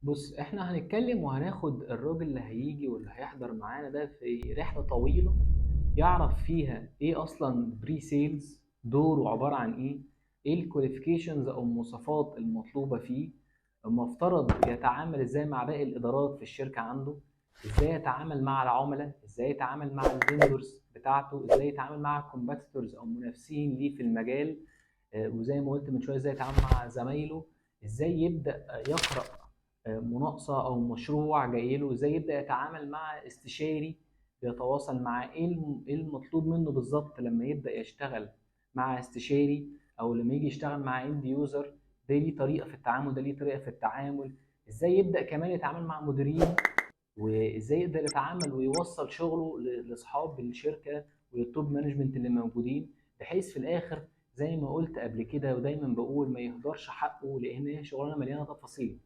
بص، احنا هنتكلم وهناخد الراجل اللي هيجي واللي هيحضر معانا ده في رحلة طويلة، يعرف فيها ايه اصلا بري سيلز، دوره عبارة عن ايه، ايه الكواليفيكيشنز او المواصفات المطلوبة فيه، المفترض يتعامل ازاي مع باقي الادارات في الشركة عنده، ازاي يتعامل مع العملاء، ازاي يتعامل مع الفيندورز بتاعته، ازاي يتعامل مع الكومبيتيتورز او منافسين ليه في المجال. وزي ما قلت من شويه ازاي يتعامل مع زمايله، ازاي يبدا يقرا مناقصه او مشروع جاي له، ازاي يبدا يتعامل مع استشاري بيتواصل مع إيه المطلوب منه بالظبط لما يبدا يشتغل مع استشاري، او لما يجي يشتغل مع اند يوزر. ده ليه طريقه في التعامل، ده ليه طريقه في التعامل. ازاي يبدا كمان يتعامل مع مديرين، وازاي يقدر يتعامل ويوصل شغله لاصحاب الشركه وللتوب مانجمنت اللي موجودين، بحيث في الاخر زي ما قلت قبل كده ودايما بقول ما يهدرش حقه، لان هي شغلانه مليانه تفاصيل.